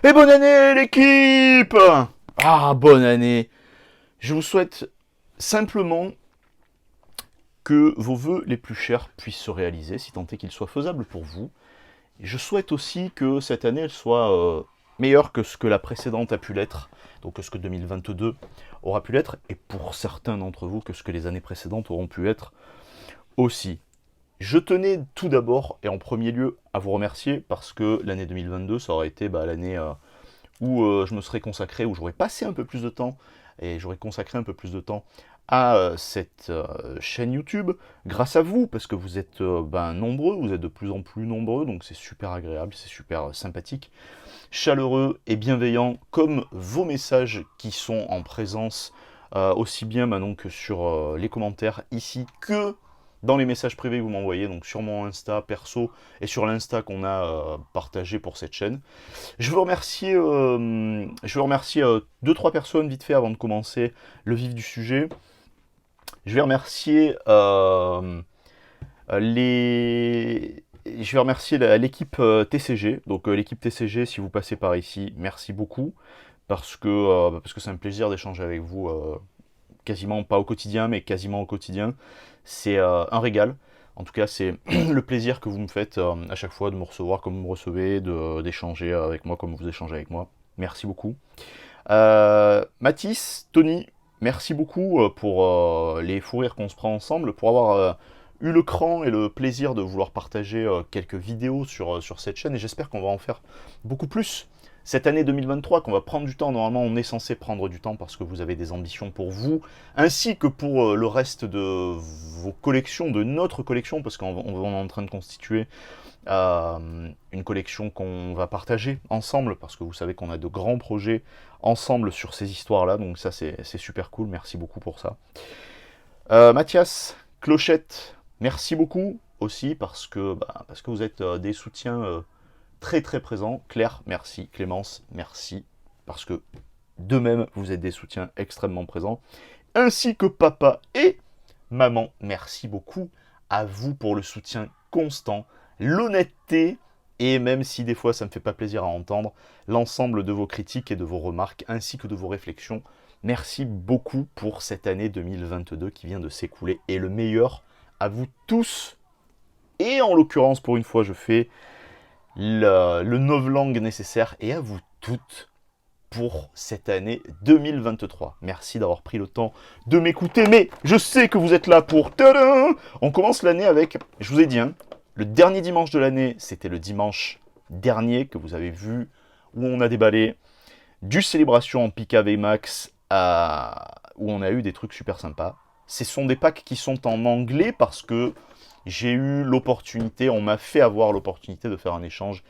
Et bonne année l'équipe! Ah, bonne année! Je vous souhaite simplement que vos vœux les plus chers puissent se réaliser, si tant est qu'ils soient faisables pour vous. Et je souhaite aussi que cette année elle soit meilleure que ce que la précédente a pu l'être, donc que ce que 2022 aura pu l'être, et pour certains d'entre vous que ce que les années précédentes auront pu être aussi. Je tenais tout d'abord et en premier lieu à vous remercier parce que l'année 2022 ça aurait été l'année où je me serais consacré, où j'aurais passé un peu plus de temps et j'aurais consacré un peu plus de temps à cette chaîne YouTube, grâce à vous, parce que vous êtes nombreux, vous êtes de plus en plus nombreux, donc c'est super agréable, c'est super sympathique, chaleureux et bienveillant, comme vos messages qui sont en présence, aussi bien maintenant que sur les commentaires ici, que dans les messages privés que vous m'envoyez, donc sur mon Insta perso et sur l'Insta qu'on a partagé pour cette chaîne. Je veux remercier 2-3 personnes vite fait avant de commencer le vif du sujet. Je vais remercier l'équipe TCG. Donc l'équipe TCG, si vous passez par ici, merci beaucoup parce que c'est un plaisir d'échanger avec vous, quasiment pas au quotidien, mais quasiment au quotidien. C'est un régal. En tout cas, c'est le plaisir que vous me faites à chaque fois de me recevoir comme vous me recevez, d'échanger avec moi comme vous échangez avec moi. Merci beaucoup. Mathis, Tony, merci beaucoup pour les fous rires qu'on se prend ensemble, pour avoir eu le cran et le plaisir de vouloir partager quelques vidéos sur cette chaîne, et j'espère qu'on va en faire beaucoup plus cette année 2023, qu'on va prendre du temps. Normalement, on est censé prendre du temps parce que vous avez des ambitions pour vous, ainsi que pour le reste de vos collections, de notre collection, parce qu'on est en train de constituer une collection qu'on va partager ensemble, parce que vous savez qu'on a de grands projets ensemble sur ces histoires-là, donc ça c'est super cool, merci beaucoup pour ça. Mathias, Clochette, merci beaucoup aussi, parce que vous êtes des soutiens très très présents. Claire, merci. Clémence, merci, parce que de même, vous êtes des soutiens extrêmement présents, ainsi que papa et maman, merci beaucoup à vous pour le soutien constant, l'honnêteté, et même si des fois ça ne me fait pas plaisir à entendre, l'ensemble de vos critiques et de vos remarques, ainsi que de vos réflexions. Merci beaucoup pour cette année 2022 qui vient de s'écouler, et le meilleur à vous tous. Et en l'occurrence, pour une fois, je fais le novlangue nécessaire, et à vous toutes pour cette année 2023. Merci d'avoir pris le temps de m'écouter, mais je sais que vous êtes là pour... Tadam! On commence l'année avec, je vous ai dit, hein, le dernier dimanche de l'année, c'était le dimanche dernier que vous avez vu, où on a déballé du Célébration en Pika VMAX, où on a eu des trucs super sympas. Ce sont des packs qui sont en anglais parce que j'ai eu l'opportunité, on m'a fait avoir l'opportunité de faire un échange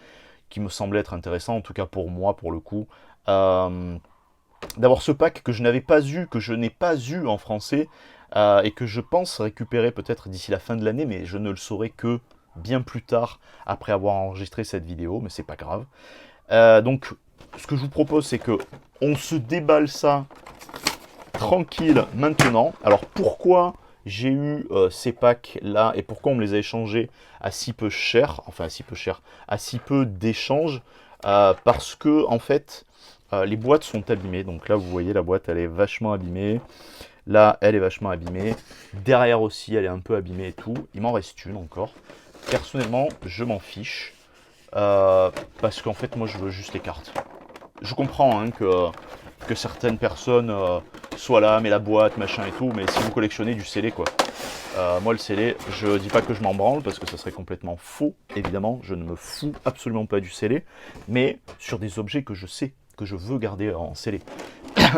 qui me semblait être intéressant, en tout cas pour moi, pour le coup, d'avoir ce pack que je n'avais pas eu, que je n'ai pas eu en français, et que je pense récupérer peut-être d'ici la fin de l'année, mais je ne le saurai que bien plus tard, après avoir enregistré cette vidéo, mais c'est pas grave. Donc, ce que je vous propose, c'est que on se déballe ça tranquille maintenant. Alors, pourquoi j'ai eu ces packs là, et pourquoi on me les a échangés à si peu cher, enfin à si peu cher, à si peu d'échanges, parce que en fait les boîtes sont abîmées. Donc là vous voyez, la boîte elle est vachement abîmée, là elle est vachement abîmée, derrière aussi elle est un peu abîmée et tout. Il m'en reste une encore. Personnellement je m'en fiche, parce qu'en fait moi je veux juste les cartes. Je comprends hein, que certaines personnes soient là, mais la boîte, machin et tout, mais si vous collectionnez du scellé quoi. Moi le scellé, je dis pas que je m'en branle parce que ça serait complètement faux, évidemment, je ne me fous absolument pas du scellé, mais sur des objets que je sais que je veux garder en scellé.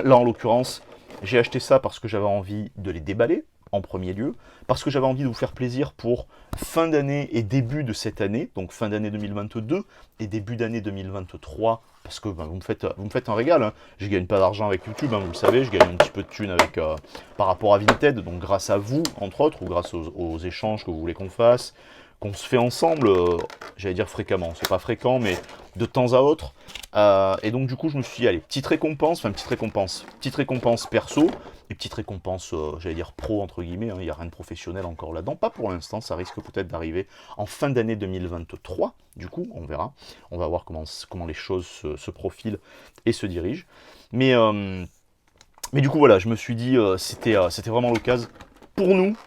Là en l'occurrence, j'ai acheté ça parce que j'avais envie de les déballer en premier lieu, parce que j'avais envie de vous faire plaisir pour fin d'année et début de cette année, donc fin d'année 2022 et début d'année 2023, parce que vous me faites un régal, hein. Je gagne pas d'argent avec YouTube, hein, vous le savez, je gagne un petit peu de thunes avec, par rapport à Vinted, donc grâce à vous, entre autres, ou grâce aux échanges que vous voulez qu'on fasse, qu'on se fait ensemble, j'allais dire fréquemment, c'est pas fréquent, mais de temps à autre. Et donc du coup je me suis dit, allez, petite récompense perso, et petite récompense, j'allais dire pro entre guillemets, hein, il n'y a rien de professionnel encore là-dedans, pas pour l'instant, ça risque peut-être d'arriver en fin d'année 2023, du coup on verra, on va voir comment les choses se profilent et se dirigent. Mais du coup voilà, je me suis dit, c'était vraiment l'occasion pour nous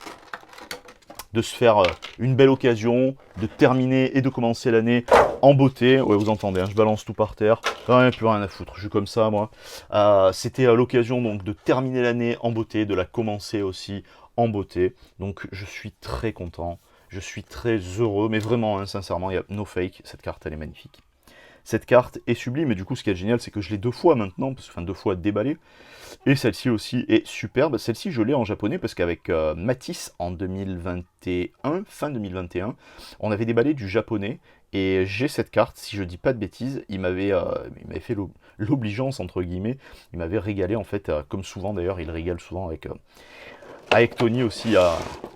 de se faire une belle occasion, de terminer et de commencer l'année en beauté. Ouais, vous entendez, hein, je balance tout par terre, plus rien à foutre, je suis comme ça moi. C'était l'occasion donc de terminer l'année en beauté, de la commencer aussi en beauté. Donc je suis très content, je suis très heureux, mais vraiment, hein, sincèrement, il y a no fake, cette carte elle est magnifique. Cette carte est sublime, et du coup ce qui est génial c'est que je l'ai 2 fois maintenant, enfin 2 fois déballée. Et celle-ci aussi est superbe. Celle-ci, je l'ai en japonais parce qu'avec Matisse, en 2021, fin 2021, on avait déballé du japonais. Et j'ai cette carte, si je dis pas de bêtises, il m'avait fait l'obligeance, entre guillemets. Il m'avait régalé, en fait, comme souvent d'ailleurs, il régale souvent avec Tony aussi,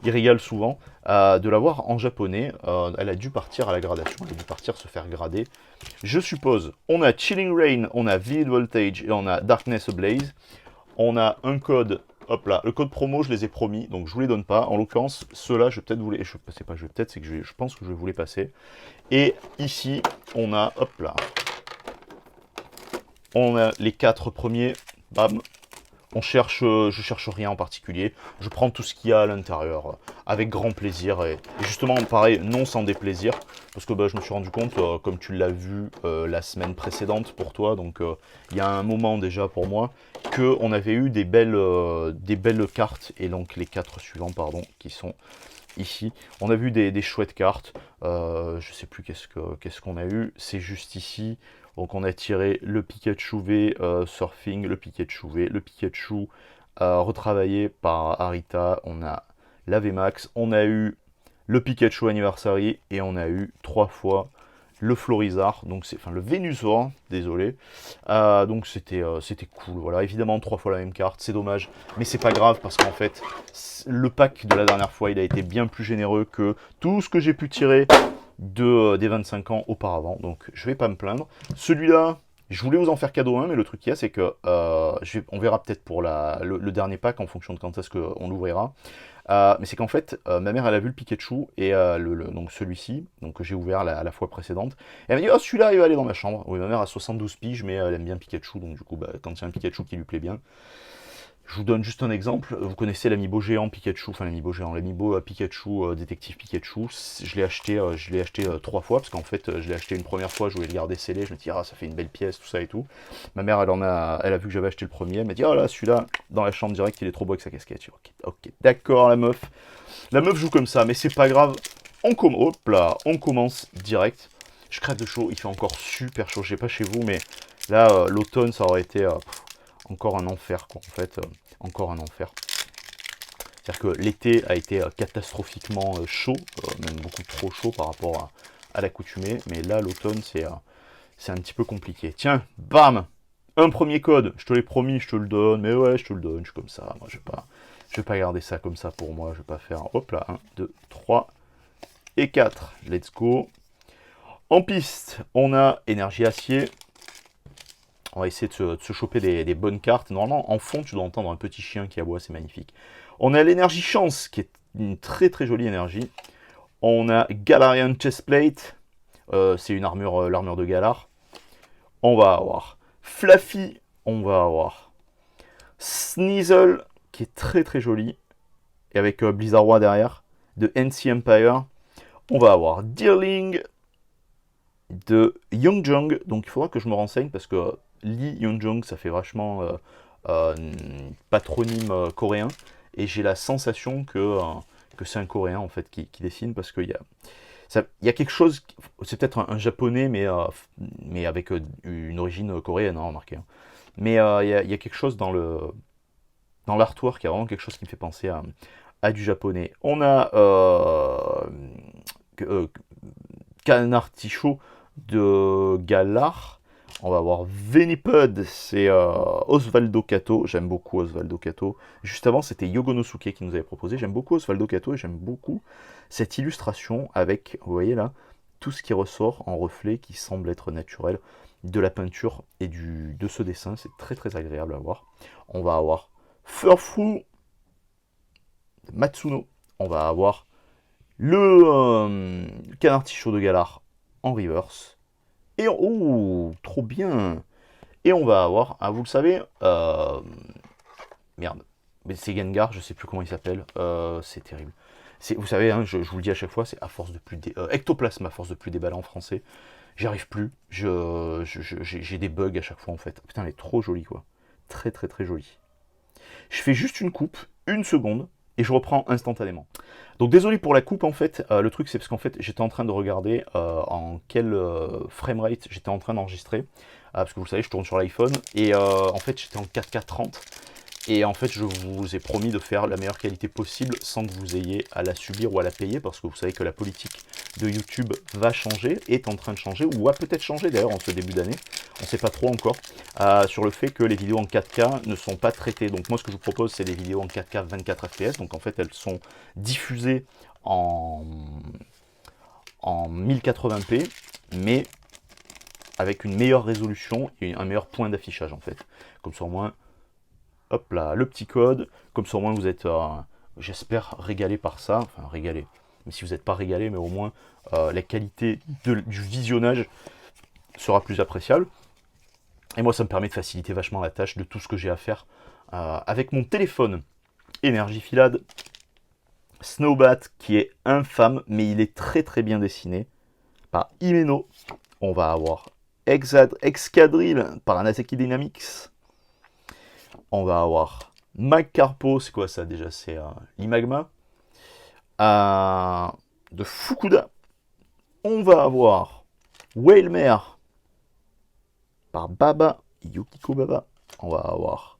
il régale souvent, de l'avoir en japonais. Elle a dû partir à la gradation, elle a dû partir se faire grader. Je suppose, on a Chilling Rain, on a Vivid Voltage et on a Darkness Ablaze. On a un code, hop là, le code promo, je les ai promis, donc je vous les donne pas. En l'occurrence, ceux-là, je vais peut-être vous les... C'est pas, je vais peut-être, c'est que je pense que je vais vous les passer. Et ici, on a, hop là, on a les 4 premiers, bam. Je cherche rien en particulier, je prends tout ce qu'il y a à l'intérieur, avec grand plaisir, et justement, pareil, non sans déplaisir, parce que je me suis rendu compte, comme tu l'as vu la semaine précédente pour toi, donc il y a un moment déjà pour moi, qu'on avait eu des belles cartes, et donc les 4 suivants, pardon, qui sont ici. On a vu des chouettes cartes, je sais plus qu'est-ce qu'on a eu, c'est juste ici. Donc on a tiré le Pikachu V Surfing, le Pikachu V, le Pikachu retravaillé par Arita, on a la VMAX, on a eu le Pikachu Anniversary et on a eu 3 fois le Florizard, donc c'est, enfin le Venusaur, désolé. Donc c'était cool, voilà, évidemment 3 fois la même carte, c'est dommage, mais c'est pas grave parce qu'en fait le pack de la dernière fois il a été bien plus généreux que tout ce que j'ai pu tirer des 25 ans auparavant, donc je vais pas me plaindre. Celui-là, je voulais vous en faire cadeau 1, mais le truc qu'il y a, c'est que on verra peut-être pour le dernier pack en fonction de quand est-ce qu'on l'ouvrira. Mais c'est qu'en fait, ma mère, elle a vu le Pikachu, et donc celui-ci, donc que j'ai ouvert à la fois précédente, et elle m'a dit, oh celui-là, il va aller dans ma chambre. Oui, ma mère a 72 piges, mais elle aime bien Pikachu, donc du coup, quand il y a un Pikachu qui lui plaît bien. Je vous donne juste un exemple. Vous connaissez l'amiibo géant Pikachu, enfin l'amiibo géant, l'amiibo Pikachu, détective Pikachu. Je l'ai acheté 3 fois parce qu'en fait, je l'ai acheté une première fois, je voulais le garder scellé. Je me dis, ah, ça fait une belle pièce, tout ça et tout. Ma mère, elle a vu que j'avais acheté le premier. Elle m'a dit, oh là, celui-là, dans la chambre direct, il est trop beau avec sa casquette. Ok, d'accord, la meuf. La meuf joue comme ça, mais c'est pas grave. Hop là, on commence direct. Je crève de chaud, il fait encore super chaud. Je sais pas chez vous, mais là, l'automne, ça aurait été encore un enfer, quoi, en fait. Encore un enfer. C'est-à-dire que l'été a été catastrophiquement chaud, même beaucoup trop chaud par rapport à l'accoutumée, mais là, l'automne, c'est un petit peu compliqué. Tiens, bam! Un premier code, je te l'ai promis, je te le donne, mais ouais, je te le donne, je suis comme ça, moi, je vais pas garder ça comme ça pour moi, je vais pas faire, hop là, 1, 2, 3 et 4, let's go. En piste, on a énergie acier. On va essayer de se choper des bonnes cartes. Normalement, en fond, tu dois entendre un petit chien qui aboie, c'est magnifique. On a l'énergie chance, qui est une très très jolie énergie. On a Galarian Chestplate, c'est une armure, l'armure de Galar. On va avoir Fluffy, on va avoir Sneasel, qui est très très joli, et avec Blizzard Roi derrière, de NC Empire. On va avoir Deerling, de Youngjong, donc il faudra que je me renseigne, parce que Lee Youngjong, ça fait vachement patronyme coréen, et j'ai la sensation que c'est un coréen en fait qui dessine, parce qu'il y a quelque chose, c'est peut-être un japonais, mais avec une origine coréenne, hein, remarquez. Hein. Mais il y a quelque chose dans l'artwork, il y a vraiment quelque chose qui me fait penser à du japonais. On a Canard Tichot de Galar. On va avoir Venipud, c'est Osvaldo Kato. J'aime beaucoup Osvaldo Kato. Juste avant, c'était Yogonosuke qui nous avait proposé. J'aime beaucoup Osvaldo Kato et j'aime beaucoup cette illustration avec, vous voyez là, tout ce qui ressort en reflet qui semble être naturel de la peinture et de ce dessin. C'est très très agréable à voir. On va avoir Furfu de Matsuno. On va avoir le canard tichot de Galar en reverse. Et oh, trop bien. Et on va avoir, ah, vous le savez, merde, mais c'est Gengar, je sais plus comment il s'appelle, c'est terrible. Vous savez, hein, je vous le dis à chaque fois, c'est à force de plus ectoplasme, à force de plus déballer en français. J'y arrive plus. J'ai des bugs à chaque fois en fait. Putain, elle est trop jolie quoi. Très très très jolie. Je fais juste une coupe, une seconde, et je reprends instantanément. Donc désolé pour la coupe en fait. Le truc c'est parce qu'en fait j'étais en train de regarder en quel framerate j'étais en train d'enregistrer. Parce que vous le savez, je tourne sur l'iPhone. Et en fait j'étais en 4K 30. Et en fait, je vous ai promis de faire la meilleure qualité possible sans que vous ayez à la subir ou à la payer, parce que vous savez que la politique de YouTube va changer, est en train de changer, ou va peut-être changer d'ailleurs en ce début d'année, on ne sait pas trop encore, sur le fait que les vidéos en 4K ne sont pas traitées. Donc moi, ce que je vous propose, c'est des vidéos en 4K 24 fps, donc en fait, elles sont diffusées en 1080p, mais avec une meilleure résolution et un meilleur point d'affichage en fait. Comme ça au moins, hop là, le petit code, comme ça au moins vous êtes, j'espère, régalé par ça, enfin régalé, mais si vous n'êtes pas régalé, mais au moins la qualité du visionnage sera plus appréciable. Et moi ça me permet de faciliter vachement la tâche de tout ce que j'ai à faire avec mon téléphone. Energiphilade, Snowbat qui est infâme, mais il est très très bien dessiné par Himeno. On va avoir Excadrill par Anaseki Dynamics. On va avoir Magcarpo, c'est quoi ça déjà? C'est l'Imagma. De Fukuda. On va avoir Whalmer par Baba, Yukiko Baba. On va avoir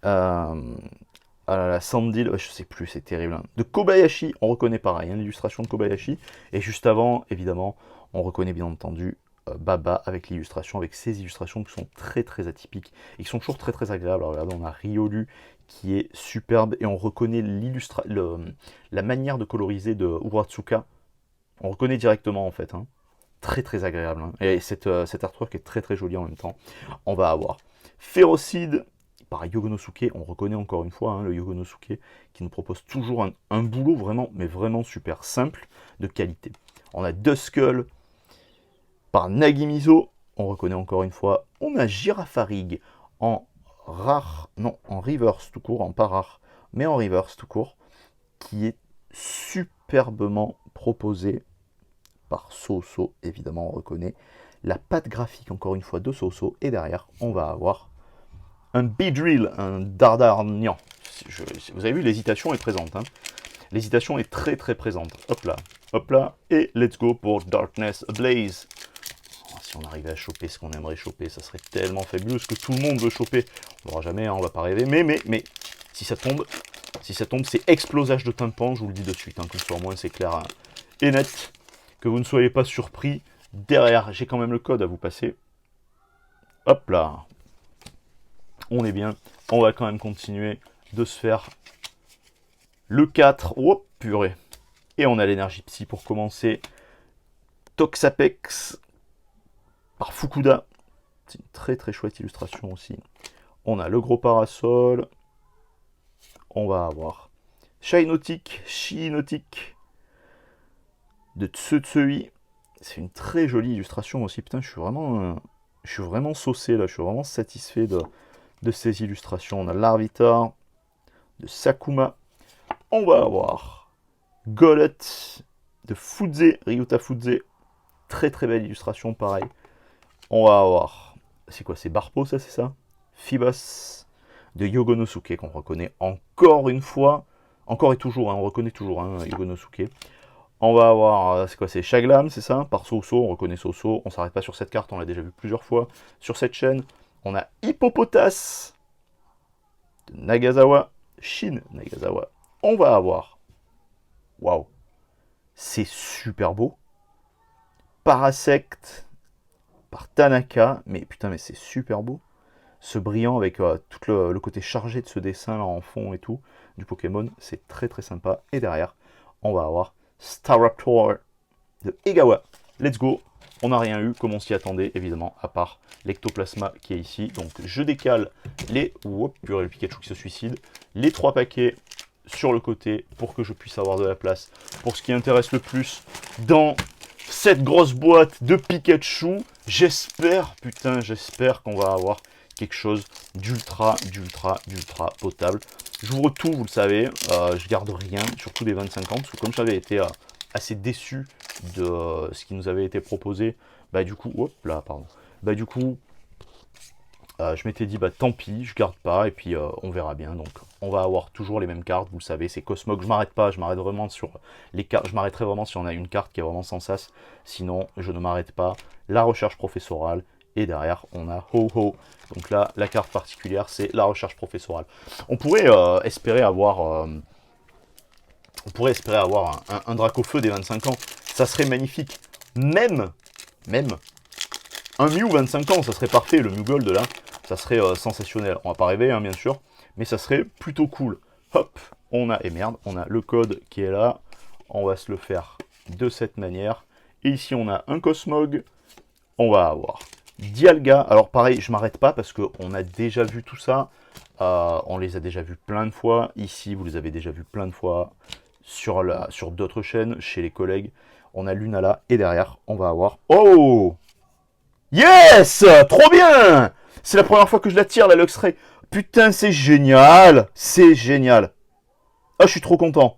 la Sandil, je sais plus, c'est terrible. Hein. De Kobayashi, on reconnaît pareil, hein, l'illustration de Kobayashi. Et juste avant, évidemment, on reconnaît bien entendu Baba avec l'illustration, avec ces illustrations qui sont très très atypiques et qui sont toujours très très agréables. Alors regardez, on a Riolu qui est superbe et on reconnaît la manière de coloriser de Uratsuka. On reconnaît directement en fait. Hein. Très très agréable. Hein. Et cet artwork est très très joli en même temps. On va avoir Ferocide par Yogonosuke. On reconnaît encore une fois hein, le Yogonosuke qui nous propose toujours un boulot vraiment, mais vraiment super simple, de qualité. On a Duskull par Nagimizo, on reconnaît encore une fois. On a Girafarig en rare, non, en reverse tout court, en pas rare, mais en reverse tout court, qui est superbement proposé par Soso, évidemment, on reconnaît. La patte graphique, encore une fois, de Soso, et derrière, on va avoir un Beedrill, un Dardarnian. Vous avez vu, l'hésitation est présente. Hein. L'hésitation est très très présente. Hop là, et let's go pour Darkness Ablaze. Si on arrivait à choper ce qu'on aimerait choper, ça serait tellement fabuleux, ce que tout le monde veut choper. On n'aura jamais, hein, on va pas rêver, mais si ça tombe, c'est explosage de tympan, je vous le dis de suite, hein, comme ça au moins c'est clair hein, et net, que vous ne soyez pas surpris. Derrière, j'ai quand même le code à vous passer. Hop là, on est bien, on va quand même continuer de se faire le 4, oh purée, et on a l'énergie psy pour commencer. Toxapex par Fukuda, c'est une très très chouette illustration aussi. On a le gros parasol, on va avoir Shinotic de Tsutsui, c'est une très jolie illustration aussi. Putain, je suis vraiment saucé là, je suis vraiment satisfait de ces illustrations. On a Larvitar de Sakuma, on va avoir Golett de Fudze, Ryuta Fudze, très très belle illustration pareil. On va avoir, c'est quoi, c'est Barpo ça, c'est ça? Phibos de Yogonosuke qu'on reconnaît encore une fois, encore et toujours, hein, on reconnaît toujours hein, Yogonosuke. On va avoir, c'est quoi, c'est Shaglam, c'est ça? Par Soso, on reconnaît Soso, on s'arrête pas sur cette carte, on l'a déjà vu plusieurs fois sur cette chaîne. On a Hippopotas de Nagasawa, Shin Nagasawa. On va avoir, waouh, c'est super beau, Parasect par Tanaka, mais putain, mais c'est super beau. Ce brillant avec tout le côté chargé de ce dessin là en fond et tout, du Pokémon, c'est très très sympa. Et derrière, on va avoir Staraptor de Egawa. let's go. On n'a rien eu comme on s'y attendait, évidemment, à part l'ectoplasma qui est ici. Donc je décale les... Oups, purée, le Pikachu qui se suicide. Les 3 paquets sur le côté pour que je puisse avoir de la place pour ce qui intéresse le plus dans cette grosse boîte de Pikachu. J'espère, putain, j'espère qu'on va avoir quelque chose d'ultra potable. J'ouvre tout, vous le savez, je garde rien, surtout des 25 ans, parce que comme j'avais été assez déçu de ce qui nous avait été proposé, bah du coup, hop là, pardon, bah du coup, je m'étais dit, bah tant pis, je garde pas, et puis on verra bien. Donc on va avoir toujours les mêmes cartes, vous le savez, c'est Cosmog. Je m'arrête pas, je m'arrête vraiment sur les cartes, je m'arrêterai vraiment si on a une carte qui est vraiment sans sas, sinon je ne m'arrête pas. La recherche professorale, et derrière on a Ho-Ho. Donc là, la carte particulière, c'est la recherche professorale. On pourrait espérer avoir... un Dracofeu des 25 ans, ça serait magnifique. Même un Mew 25 ans, ça serait parfait, le Mew Gold là, ça serait sensationnel. On va pas rêver, hein, bien sûr, mais ça serait plutôt cool. Hop, on a, et merde, on a le code qui est là, on va se le faire de cette manière. Et ici, on a un Cosmog, on va avoir Dialga. Alors pareil, je m'arrête pas parce qu'on a déjà vu tout ça, on les a déjà vus plein de fois. Ici, vous les avez déjà vus plein de fois sur d'autres chaînes, chez les collègues. On a Lunala, et derrière, on va avoir... Oh! Yes! Trop bien! C'est la première fois que je la tire, la Luxray. Putain, c'est génial! C'est génial! Ah, je suis trop content.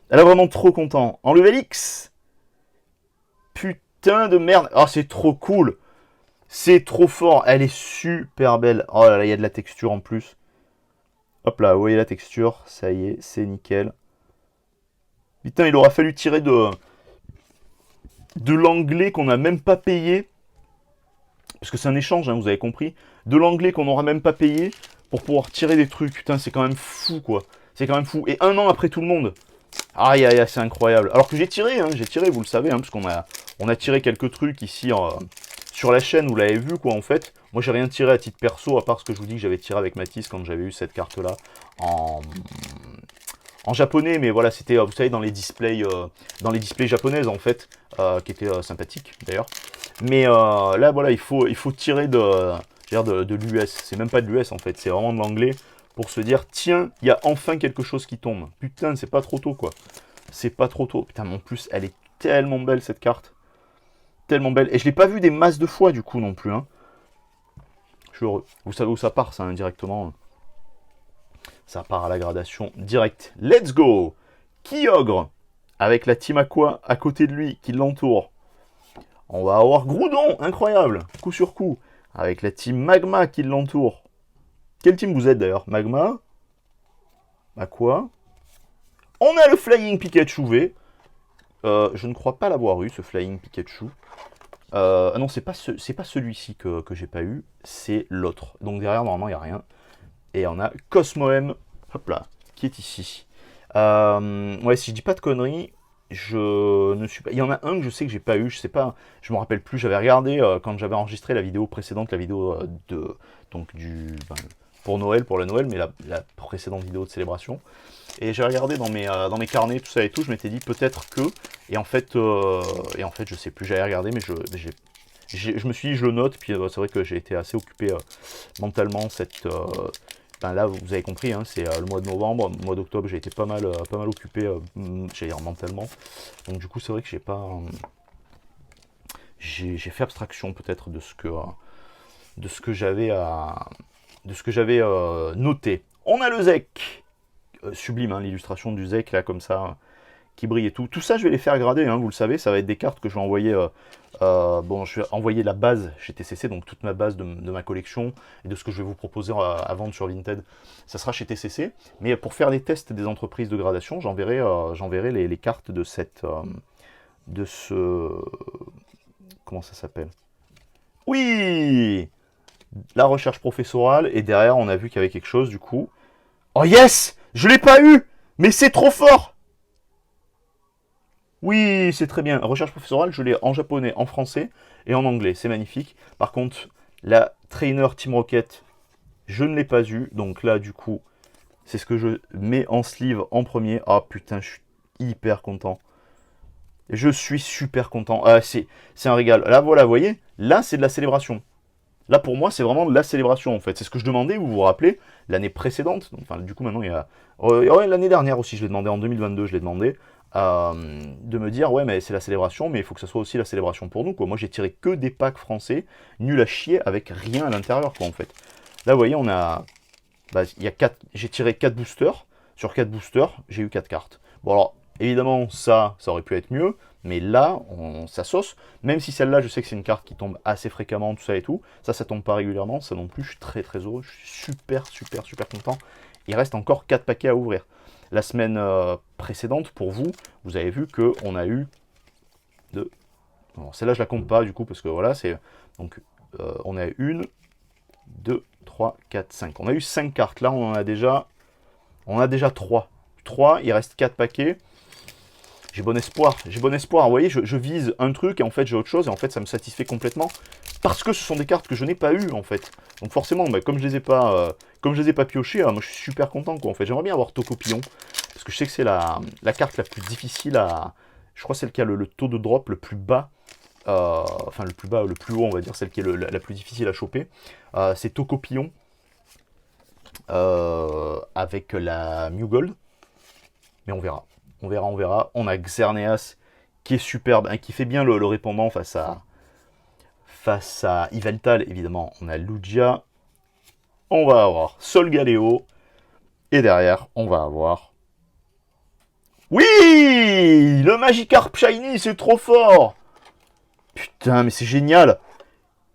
Elle est vraiment trop content. En level X? Putain de merde. Ah, c'est trop cool. C'est trop fort. Elle est super belle. Oh là là, il y a de la texture en plus. Hop là, vous voyez la texture. Ça y est, c'est nickel. Putain, il aura fallu tirer de l'anglais qu'on n'a même pas payé. Parce que c'est un échange, hein, vous avez compris. De l'anglais qu'on n'aura même pas payé pour pouvoir tirer des trucs. Putain, c'est quand même fou, quoi. C'est quand même fou. Et 1 an après tout le monde. Aïe, aïe, aïe, c'est incroyable. Alors que j'ai tiré, vous le savez, parce qu'on a tiré quelques trucs ici sur la chaîne, vous l'avez vu, quoi, en fait. Moi, j'ai rien tiré à titre perso, à part ce que je vous dis que j'avais tiré avec Mathis quand j'avais eu cette carte-là en japonais, mais voilà, c'était, vous savez, dans les displays japonaises, en fait, qui étaient sympathiques, d'ailleurs. Mais là, voilà, il faut tirer de l'US. C'est même pas de l'US, en fait, c'est vraiment de l'anglais, pour se dire, tiens, il y a enfin quelque chose qui tombe. Putain, c'est pas trop tôt, quoi. C'est pas trop tôt. Putain, mais en plus, elle est tellement belle, cette carte. Tellement belle. Et je l'ai pas vue des masses de fois, du coup, non plus, hein. Je suis heureux. Vous savez où ça part, ça, indirectement. Ça part à la gradation directe. Let's go! Kyogre, avec la Team Aqua à côté de lui, qui l'entoure. On va avoir Groudon, incroyable, coup sur coup, avec la Team Magma qui l'entoure. Quelle team vous êtes d'ailleurs? Magma? Aqua? On a le Flying Pikachu V. Je ne crois pas l'avoir eu, ce Flying Pikachu. Ah non, c'est pas celui-ci que j'ai pas eu, c'est l'autre. Donc derrière, normalement, il n'y a rien. Et on a Cosmoem, hop là, qui est ici. Ouais, si je dis pas de conneries, je ne suis pas... Il y en a un que je sais que j'ai pas eu, je sais pas, je me rappelle plus. J'avais regardé quand j'avais enregistré la vidéo précédente, la vidéo pour Noël, pour la Noël, mais la précédente vidéo de célébration. Et j'ai regardé dans mes carnets, tout ça et tout, je m'étais dit peut-être que... Et en fait, je sais plus, j'avais regardé, mais je me suis dit, je le note, puis c'est vrai que j'ai été assez occupé mentalement là, vous avez compris, hein, c'est le mois de novembre, le mois d'octobre, j'ai été pas mal occupé, j'allais dire mentalement. Donc du coup, c'est vrai que j'ai pas... j'ai fait abstraction peut-être de ce que j'avais noté. On a le Zek, sublime, hein, l'illustration du Zek, là, comme ça, qui brille et tout. Tout ça, je vais les faire grader, hein, vous le savez, ça va être des cartes que je vais envoyer... je vais envoyer la base chez TCC, donc toute ma base de ma collection et de ce que je vais vous proposer à vendre sur Vinted, ça sera chez TCC. Mais pour faire les tests des entreprises de gradation, j'enverrai les cartes de comment ça s'appelle? Oui! La recherche professorale, et derrière, on a vu qu'il y avait quelque chose, du coup. Oh yes! Je l'ai pas eu! Mais c'est trop fort! Oui, c'est très bien. Recherche professorale, je l'ai en japonais, en français et en anglais. C'est magnifique. Par contre, la Trainer Team Rocket, je ne l'ai pas eu. Donc là, du coup, c'est ce que je mets en sleeve en premier. Ah putain, je suis hyper content. Je suis super content. Ah, c'est un régal. Là, voilà, vous voyez, là, c'est de la célébration. Là, pour moi, c'est vraiment de la célébration, en fait. C'est ce que je demandais, vous vous rappelez, l'année précédente. Donc, enfin, du coup, maintenant, il y a... ouais, l'année dernière aussi, je l'ai demandé, en 2022, je l'ai demandé, de me dire, ouais, mais c'est la célébration, mais il faut que ça soit aussi la célébration pour nous, quoi. Moi, j'ai tiré que des packs français, nuls à chier, avec rien à l'intérieur, quoi, en fait. Là, vous voyez, on a... Bah, il y a j'ai tiré 4 boosters. Sur 4 boosters, j'ai eu 4 cartes. Bon, alors, évidemment, ça aurait pu être mieux. Mais là, ça sauce. Même si celle-là, je sais que c'est une carte qui tombe assez fréquemment, tout ça et tout. Ça tombe pas régulièrement. Ça non plus, je suis très très heureux. Je suis super, super, super content. Il reste encore 4 paquets à ouvrir. La semaine précédente, pour vous, vous avez vu qu'on a eu de... Alors, celle-là, je la compte pas, du coup, parce que voilà, c'est... Donc, on a une, 2, 3, 4, 5. On a eu 5 cartes. Là, on en a déjà... On a déjà 3. 3, il reste 4 paquets. J'ai bon espoir. J'ai bon espoir. Vous voyez, je vise un truc et en fait, j'ai autre chose. Et en fait, ça me satisfait complètement. Parce que ce sont des cartes que je n'ai pas eues, en fait. Donc forcément, bah, comme je les ai pas piochées, moi, je suis super content, quoi. En fait, j'aimerais bien avoir Tocopillon. Parce que je sais que c'est la carte la plus difficile à... Je crois celle qui a le taux de drop le plus bas. Enfin, le plus bas, le plus haut, on va dire, celle qui est la plus difficile à choper. C'est Tocopillon. Avec la Mew mais on verra. On verra, on verra. On a Xerneas qui est superbe, hein, qui fait bien le répondant face à Yveltal, évidemment. On a Lugia. On va avoir Solgaleo. Et derrière, on va avoir... Oui, le Magikarp Shiny, c'est trop fort. Putain, mais c'est génial.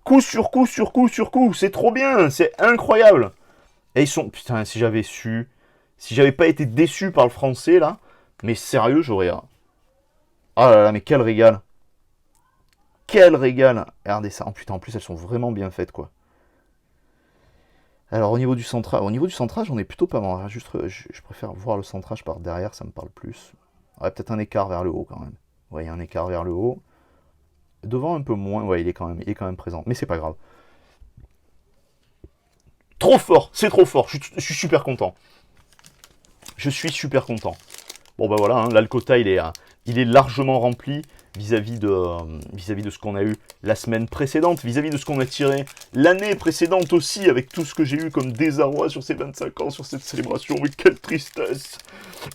Coup sur coup sur coup sur coup. C'est trop bien. C'est incroyable. Et ils sont... Putain, si j'avais su... Si j'avais pas été déçu par le français, là... Mais sérieux, j'aurais... Ah là là, mais quel régal. Quel régal. Regardez ça. Oh putain, en plus, elles sont vraiment bien faites, quoi. Alors, au niveau du centrage, on est plutôt pas mal. Juste, je préfère voir le centrage par derrière, ça me parle plus. Ouais, peut-être un écart vers le haut, quand même. Ouais, il y a un écart vers le haut. Devant, un peu moins. Ouais, il est quand même présent. Mais c'est pas grave. Trop fort. C'est trop fort. Je suis super content. Je suis super content. Bon bah voilà, hein, là le quota il est largement rempli vis-à-vis de ce qu'on a eu la semaine précédente, vis-à-vis de ce qu'on a tiré l'année précédente aussi, avec tout ce que j'ai eu comme désarroi sur ces 25 ans, sur cette célébration, mais quelle tristesse.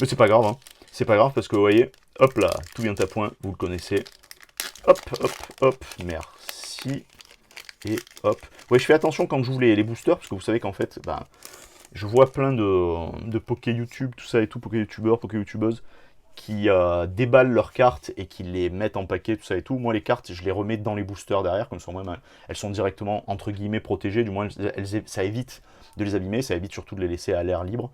Mais c'est pas grave, hein. C'est pas grave parce que vous voyez, hop là, tout vient à point, vous le connaissez. Hop, hop, hop, merci. Et hop. Ouais, je fais attention quand je joue les boosters, parce que vous savez qu'en fait, bah, je vois plein de Poké YouTube, tout ça et tout, Poké YouTubeurs, Poké YouTubeuses, qui déballent leurs cartes et qui les mettent en paquet, tout ça et tout. Moi, les cartes, je les remets dans les boosters derrière, comme ça, même, elles sont directement, entre guillemets, protégées. Du moins, ça évite de les abîmer, ça évite surtout de les laisser à l'air libre.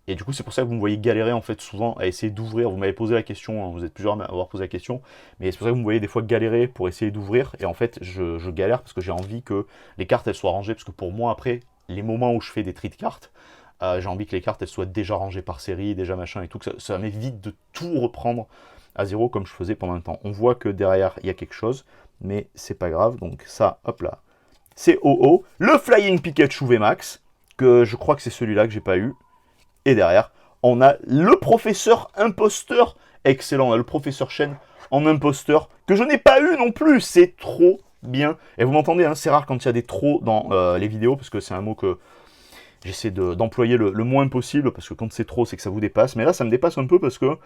Et du coup, c'est pour ça que vous me voyez galérer, en fait, souvent à essayer d'ouvrir. Vous m'avez posé la question, hein, vous êtes plusieurs à m'avoir posé la question, mais c'est pour ça que vous me voyez des fois galérer pour essayer d'ouvrir. Et en fait, je galère parce que j'ai envie que les cartes, elles soient rangées, parce que pour moi, après, les moments où je fais des tri de cartes, j'ai envie que les cartes elles soient déjà rangées par série, déjà machin et tout, que ça m'évite de tout reprendre à zéro comme je faisais pendant un temps. On voit que derrière il y a quelque chose, mais c'est pas grave. Donc ça, hop là, c'est OO. Le Flying Pikachu VMAX, que je crois que c'est celui-là que j'ai pas eu. Et derrière, on a le professeur imposteur. Excellent, on a le professeur Chen en imposteur, que je n'ai pas eu non plus. C'est trop bien. Et vous m'entendez, hein, c'est rare quand il y a des trop dans les vidéos, parce que c'est un mot que j'essaie d'employer le moins possible, parce que quand c'est trop, c'est que ça vous dépasse. Mais là, ça me dépasse un peu parce que,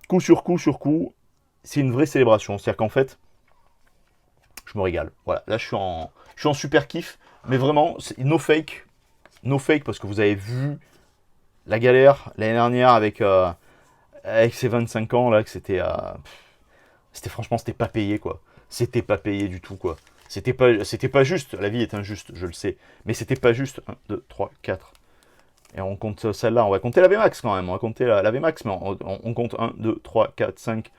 coup sur coup sur coup, c'est une vraie célébration. C'est-à-dire qu'en fait, je me régale. Voilà, là, je suis en super kiff. Mais vraiment, no fake. No fake, parce que vous avez vu la galère l'année dernière avec ces 25 ans, là, que franchement, c'était pas payé, quoi. C'était pas payé du tout, quoi. C'était pas juste. La vie est injuste, je le sais. Mais c'était pas juste. 1, 2, 3, 4. Et on compte celle-là, on va compter la VMAX quand même, on va compter la VMAX, mais on compte 1, 2, 3, 4, 5.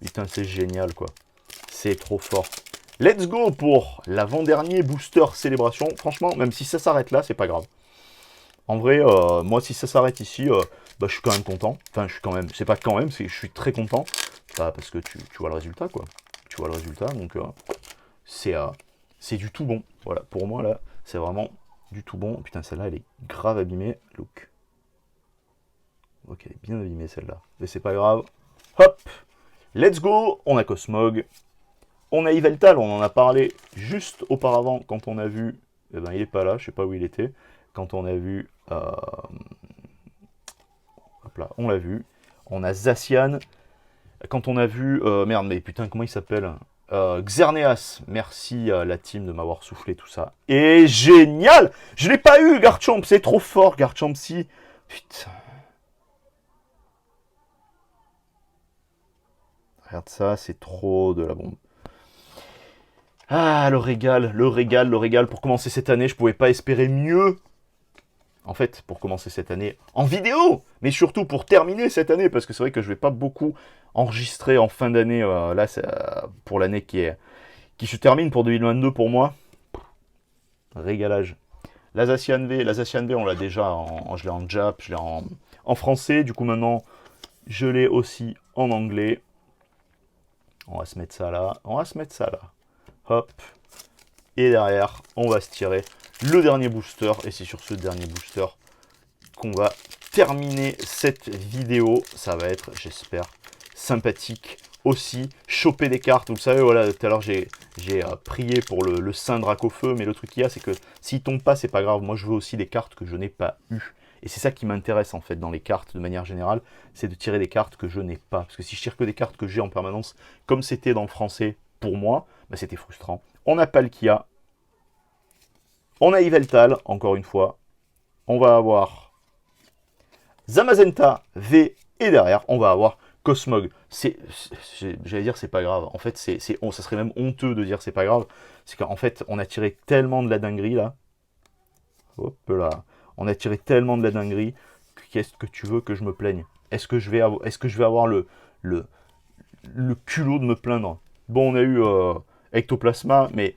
Putain, c'est génial, quoi. C'est trop fort. Let's go pour l'avant-dernier booster célébration. Franchement, même si ça s'arrête là, c'est pas grave. En vrai, moi, si ça s'arrête ici, bah, je suis quand même content. Enfin, je suis quand même, c'est pas quand même, c'est je suis très content. Bah, parce que tu vois le résultat, quoi. Tu vois le résultat, donc c'est du tout bon. Voilà, pour moi, là, c'est vraiment du tout bon. Putain, celle-là, elle est grave abîmée. Look. Ok, elle est bien abîmée, celle-là. Mais c'est pas grave. Hop. Let's go, on a Cosmog. On a Yveltal, on en a parlé juste auparavant quand on a vu... Eh ben, il est pas là, je sais pas où il était. Quand on a vu... hop là, on l'a vu. On a Zacian. Quand on a vu... merde, mais putain, comment il s'appelle Xerneas. Merci à la team de m'avoir soufflé tout ça. Et génial. Je l'ai pas eu, Garchomp. C'est trop fort, Garchomp. Si. Putain. Regarde ça, c'est trop de la bombe. Ah, le régal, le régal, le régal. Pour commencer cette année, je pouvais pas espérer mieux. En fait, pour commencer cette année en vidéo, mais surtout pour terminer cette année, parce que c'est vrai que je vais pas beaucoup enregistrer en fin d'année, là, pour l'année qui se termine pour 2022 pour moi. Régalage. La Zacian V, on l'a déjà, je l'ai en Jap, je l'ai en français, du coup maintenant, je l'ai aussi en anglais. On va se mettre ça là, hop, et derrière, on va se tirer le dernier booster, et c'est sur ce dernier booster qu'on va terminer cette vidéo. Ça va être, j'espère, sympathique aussi. Choper des cartes, vous savez, voilà, tout à l'heure j'ai prié pour le Saint Dracofeu, mais le truc qu'il y a, c'est que s'il tombe pas, c'est pas grave. Moi, je veux aussi des cartes que je n'ai pas eues. Et c'est ça qui m'intéresse, en fait, dans les cartes, de manière générale, c'est de tirer des cartes que je n'ai pas. Parce que si je tire que des cartes que j'ai en permanence, comme c'était dans le français pour moi, bah, c'était frustrant. On a Palkia. On a Yveltal, encore une fois. On va avoir Zamazenta V. Et derrière, on va avoir Cosmog. J'allais dire, c'est pas grave. En fait, ça serait même honteux de dire c'est pas grave. C'est qu'en fait, on a tiré tellement de la dinguerie, là. Hop là. On a tiré tellement de la dinguerie. Qu'est-ce que tu veux que je me plaigne? Est-ce que je vais avoir le culot de me plaindre? Bon, on a eu Ectoplasma, mais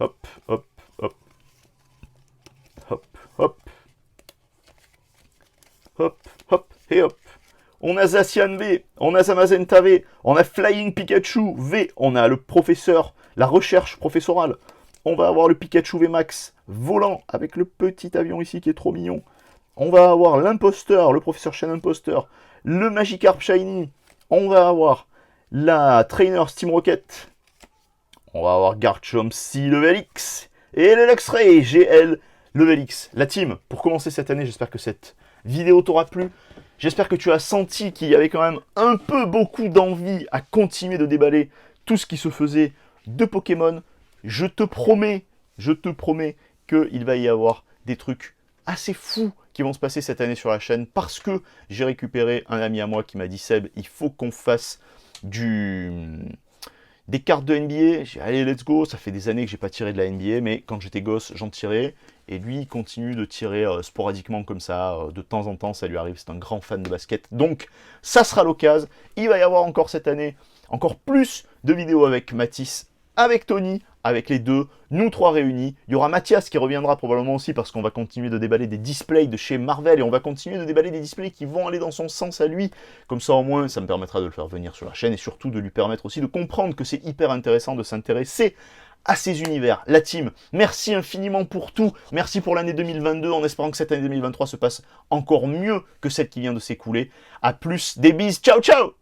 hop, hop, hop, hop, hop, hop, hop, et hop. On a Zacian V, on a Zamazenta V, on a Flying Pikachu V, on a le professeur, la recherche professorale. On va avoir le Pikachu VMAX volant avec le petit avion ici qui est trop mignon. On va avoir l'imposteur, le professeur Shen Imposteur, le Magikarp Shiny. On va avoir la Trainer Steam Rocket. On va avoir Garchomp C Level X. Et le Luxray GL Level X. La team, pour commencer cette année, j'espère que cette vidéo t'aura plu. J'espère que tu as senti qu'il y avait quand même un peu beaucoup d'envie à continuer de déballer tout ce qui se faisait de Pokémon. Je te promets qu'il va y avoir des trucs assez fous qui vont se passer cette année sur la chaîne parce que j'ai récupéré un ami à moi qui m'a dit Seb, il faut qu'on fasse des cartes de NBA. J'ai dit, allez, let's go. Ça fait des années que j'ai pas tiré de la NBA, mais quand j'étais gosse, j'en tirais. Et lui, il continue de tirer sporadiquement comme ça. De temps en temps, ça lui arrive. C'est un grand fan de basket. Donc, ça sera l'occasion. Il va y avoir encore cette année, encore plus de vidéos avec Mathis, avec Tony, avec les deux, nous trois réunis. Il y aura Mathias qui reviendra probablement aussi parce qu'on va continuer de déballer des displays de chez Marvel et on va continuer de déballer des displays qui vont aller dans son sens à lui. Comme ça au moins ça me permettra de le faire venir sur la chaîne et surtout de lui permettre aussi de comprendre que c'est hyper intéressant de s'intéresser à ces univers. La team, merci infiniment pour tout. Merci pour l'année 2022 en espérant que cette année 2023 se passe encore mieux que celle qui vient de s'écouler. A plus, des bises, ciao ciao.